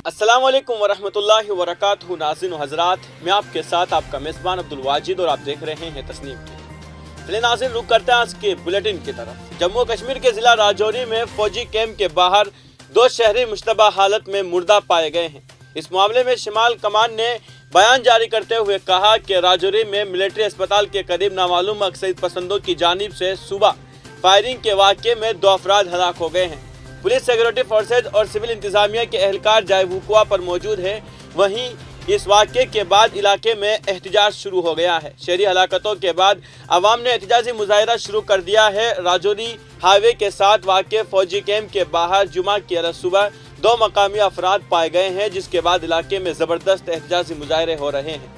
अस्सलाम वालेकुम वरहमतुल्लाहि वबरकातुहू। नाज़रीन हज़रात, मैं आपके साथ आपका मेज़बान अब्दुल वाजिद और आप देख रहे हैं तस्नीम टीवी। चलिए नाज़रीन, रुक करते हैं आज के बुलेटिन की तरफ। जम्मू कश्मीर के ज़िला राजौरी में फौजी कैंप के बाहर 2 शहरी मुश्तबा हालत में मुर्दा पाए गए हैं। इस मामले में शिमाल कमान ने बयान जारी करते हुए कहा कि राजौरी में मिलिट्री अस्पताल के करीब नामालूम अक्सरियत पसंदों की जानिब से सुबह फायरिंग के वाक़े में 2 अफराद हलाक हो गए हैं। पुलिस, सिक्योरिटी फोर्सेज और सिविल इंतजामिया के एहलकार जायवुकुआ पर मौजूद है। वहीं इस वाक़े के बाद इलाके में एहतजाज शुरू हो गया है। शहरी हलाकतों के बाद आवाम ने एहतजाजी मुजाहिरा शुरू कर दिया है। राजौरी हाईवे के साथ वाक़े फौजी कैंप के बाहर जुमा की अलग सुबह 2 मकामी अफराद पाए गए हैं, जिसके बाद इलाके में ज़बरदस्त एहतजाजी मुजाहरे हो रहे हैं।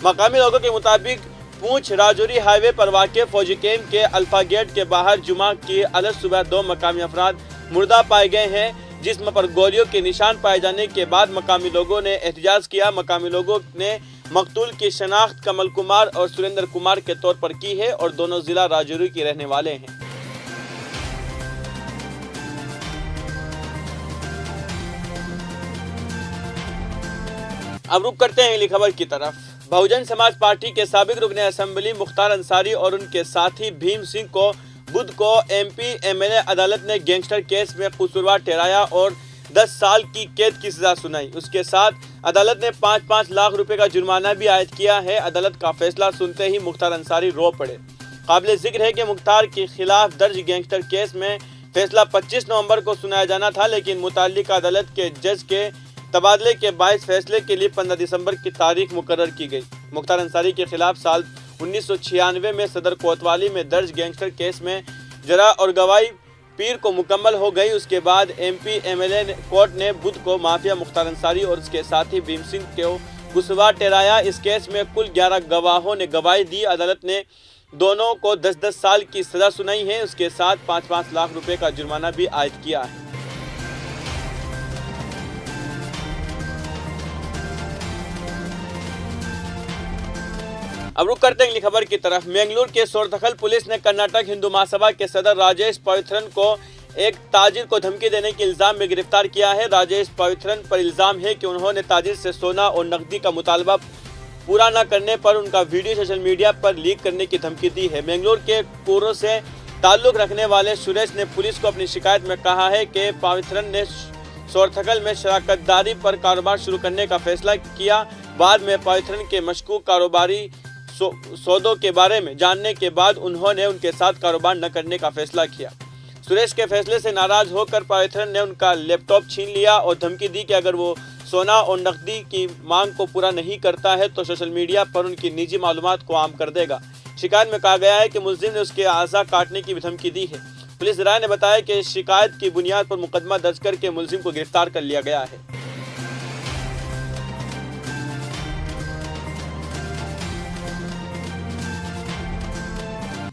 मकामी लोगों के मुताबिक पूंछ राजौरी हाईवे पर वाक़े फौजी कैंप के अल्फा गेट के बाहर जुमा की अलग सुबह 2 मकामी अफराद मुर्दा पाए गए हैं, जिस्म पर गोलियों के निशान पाए जाने के बाद मकामी लोगों ने एहतजाज किया। मकामी लोगों ने मकतूल की शनाख्त कमल कुमार और सुरेंद्र कुमार के तौर पर की है और दोनों जिला राजौरी के रहने वाले हैं। अब रुक करते हैं अगली खबर की तरफ। बहुजन समाज पार्टी के साबिक रुकने असेंबली मुख्तार अंसारी और उनके साथी भीम सिंह को बुध को एमपी एमएलए अदालत ने गैंगस्टर केस में कसूरवार ठहराया और 10 साल की कैद की सजा सुनाई। उसके साथ अदालत ने 5-5 लाख रुपए का जुर्माना भी आयद किया है। अदालत का फैसला सुनते ही मुख्तार अंसारी रो पड़े। काबिल जिक्र है कि मुख्तार के खिलाफ दर्ज गैंगस्टर केस में फैसला 25 नवंबर को सुनाया जाना था, लेकिन मुताल्लिका अदालत के जज के तबादले के बायस फैसले के लिए 15 दिसंबर की तारीख मुकर्रर की गई। मुख्तार अंसारी के खिलाफ साल 1996 में सदर कोतवाली में दर्ज गैंगस्टर केस में जरा और गवाही पीर को मुकम्मल हो गई। उसके बाद एमपी एमएलए कोर्ट ने बुध को माफिया मुख्तार अंसारी और उसके साथी भीम सिंह को कसूरवार ठहराया। इस केस में कुल 11 गवाहों ने गवाही दी। अदालत ने दोनों को 10-10 साल की सजा सुनाई है। उसके साथ 5-5 लाख रुपए का जुर्माना भी आयद किया है। अब रुक करते हैं अगली खबर की तरफ। मैंगलोर के सोरथखल पुलिस ने कर्नाटक हिंदू महासभा के सदर राजेश पवित्रन को एक ताजिर को धमकी देने के इल्जाम में गिरफ्तार किया है। राजेश पवित्रन पर इल्जाम है कि उन्होंने ताजिर से सोना और नकदी का मुतालबा पूरा न करने पर उनका वीडियो सोशल मीडिया पर लीक करने की धमकी दी है। मैंगलोर के कोरो से ताल्लुक रखने वाले सुरेश ने पुलिस को अपनी शिकायत में कहा है कि पवित्रन ने सोरथखल में शराकतदारी पर कारोबार शुरू करने का फैसला किया। बाद में पवित्रन के मशकूक कारोबारी सौदों के बारे में जानने के बाद उन्होंने उनके साथ कारोबार न करने का फैसला किया। सुरेश के फैसले से नाराज होकर पवित्रन ने उनका लैपटॉप छीन लिया और धमकी दी कि अगर वो सोना और नकदी की मांग को पूरा नहीं करता है तो सोशल मीडिया पर उनकी निजी मालूमात को आम कर देगा। शिकायत में कहा गया है कि मुलजिम ने उसके आज़ा काटने की भी धमकी दी है। पुलिस राय ने बताया कि शिकायत की बुनियाद पर मुकदमा दर्ज करके मुलजिम को गिरफ्तार कर लिया गया है।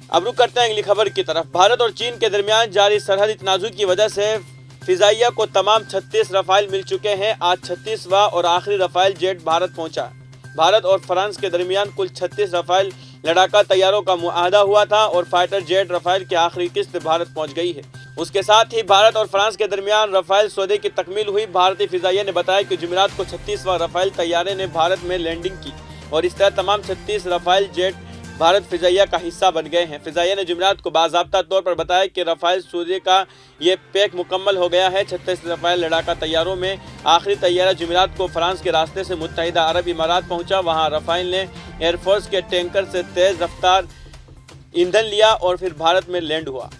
अब रुक करते हैं अगली खबर की तरफ। भारत और चीन के दरमियान जारी सरहदी तनाज़ुर की वजह से फिजाइया को तमाम 36 रफ़ाइल मिल चुके हैं। आज 36वां और आखिरी रफ़ाइल जेट भारत पहुंचा। भारत और फ्रांस के दरमियान कुल 36 रफ़ाइल लड़ाका तैयारों का मुआहदा हुआ था और फाइटर जेट रफ़ाइल की आखिरी किस्त भारत पहुंच गई है। उसके साथ ही भारत और फ्रांस के दरमियान रफ़ाइल सौदे की तकमील हुई। भारतीय फिजाइया ने बताया कि जुमेरात को 36वां रफ़ाइल तैयारे ने भारत में लैंडिंग की और इस तरह तमाम 36 रफ़ाइल जेट भारत फिजाइया का हिस्सा बन गए हैं। फिजाइया ने जुमेरात को बाज़ाब्ता तौर पर बताया कि रफ़ाइल सौदे का ये पैक मुकम्मल हो गया है। 36 रफ़ाइल लड़ाका तैयारों में आखिरी तैयारा जुमेरात को फ्रांस के रास्ते से मुत्तहिदा अरब इमारात पहुंचा। वहां रफ़ाइल ने एयरफोर्स के टैंकर से तेज़ रफ्तार ईंधन लिया और फिर भारत में लैंड हुआ।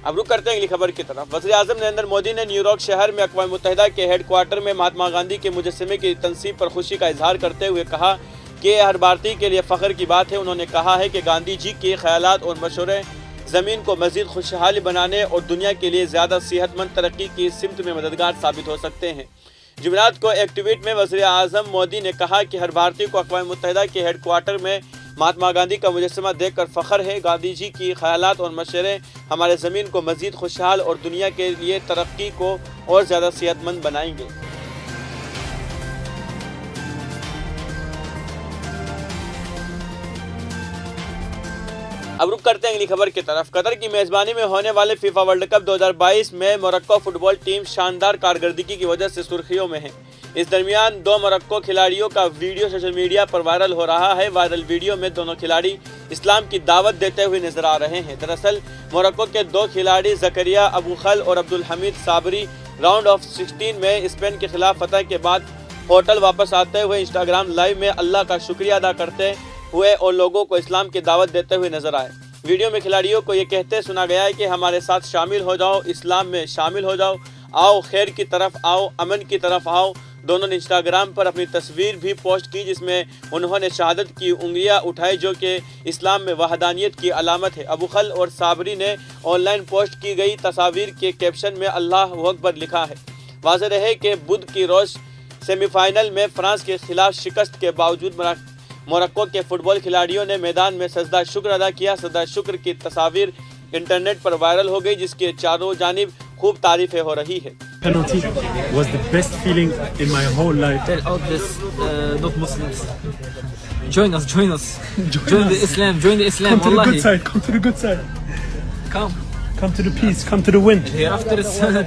अब रुक करते हैं अगली खबर की तरफ। वज़ीर-ए-आज़म नरेंद्र मोदी ने न्यूयॉर्क शहर में अक़वाम मुत्तहिदा के हेडक्वार्टर में महात्मा गांधी के मुजस्समे की तनसीब पर खुशी का इजहार करते हुए कहा कि हर भारतीय के लिए फ़ख्र की बात है। उन्होंने कहा है कि गांधी जी के ख़यालात और मशवरे ज़मीन को मज़ीद खुशहाल बनाने और दुनिया के लिए ज़्यादा सेहतमंद तरक्की की सिमत में मददगार साबित हो सकते हैं। जुमेरात को एक ट्वीट में वज़ीर-ए-आज़म मोदी ने कहा कि हर भारतीय को अक़वाम मुत्तहिदा के हेडक्वार्टर में महात्मा गांधी का मुजस्समा देखकर फ़ख्र है। गांधी जी की ख़यालात और मशवरे हमारे ज़मीन को मज़ीद खुशहाल और दुनिया के लिए तरक्की को और ज़्यादा सेहतमंद बनाएंगे। अब रुक करते हैं अगली खबर की तरफ। कतर की मेजबानी में होने वाले फीफा वर्ल्ड कप 2022 में मोरक्को फुटबॉल टीम शानदार कारकर्दगी की वजह से सुर्खियों में है। इस दरमियान 2 मोरक्को खिलाड़ियों का वीडियो सोशल मीडिया पर वायरल हो रहा है। वायरल वीडियो में दोनों खिलाड़ी इस्लाम की दावत देते हुए नजर आ रहे हैं। दरअसल मोरक्को के 2 खिलाड़ी जकरिया अबू खल और अब्दुल हमीद साबरी राउंड ऑफ 16 में स्पेन के खिलाफ फतह के बाद होटल वापस आते हुए इंस्टाग्राम लाइव में अल्लाह का शुक्रिया अदा करते हुए और लोगों को इस्लाम की दावत देते हुए नजर आए। वीडियो में खिलाड़ियों को ये कहते सुना गया है कि हमारे साथ शामिल हो जाओ, इस्लाम में शामिल हो जाओ, आओ खैर की तरफ आओ, अमन की तरफ आओ। दोनों ने इंस्टाग्राम पर अपनी तस्वीर भी पोस्ट की जिसमें उन्होंने शहादत की उंगलियां उठाई जो कि इस्लाम में वहदानियत की अलामत है। अबू खल और साबरी ने ऑनलाइन पोस्ट की गई तस्वीर के कैप्शन में अल्लाह अकबर लिखा है। वाज़ेह रहे कि बुध की रोज़ सेमीफाइनल में फ्रांस के खिलाफ शिकस्त के बावजूद मोरक्को के फुटबॉल खिलाड़ियों ने मैदान में सजदा शुक्र अदा किया। सजदा शुक्र की तस्वीर इंटरनेट पर वायरल हो गई जिसके चारों जानिब खूब तारीफें हो रही है। Penalty was the best feeling in my whole life. Tell all this not Muslims. Join us. Join the Islam. Join the Islam. Come to the Wallahi. good side. Come to the good side. Come. Come to the peace. Come to the win. Hereafter it's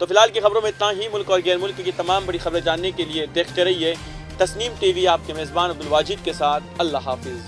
तो फिलहाल की खबरों में इतना ही। मुल्क और गैर मुल्क की तमाम बड़ी खबरें जानने के लिए देखते रहिए तस्नीम टीवी। आपके मेज़बान अब्दुल वाजिद के साथ। अल्लाह हाफिज़।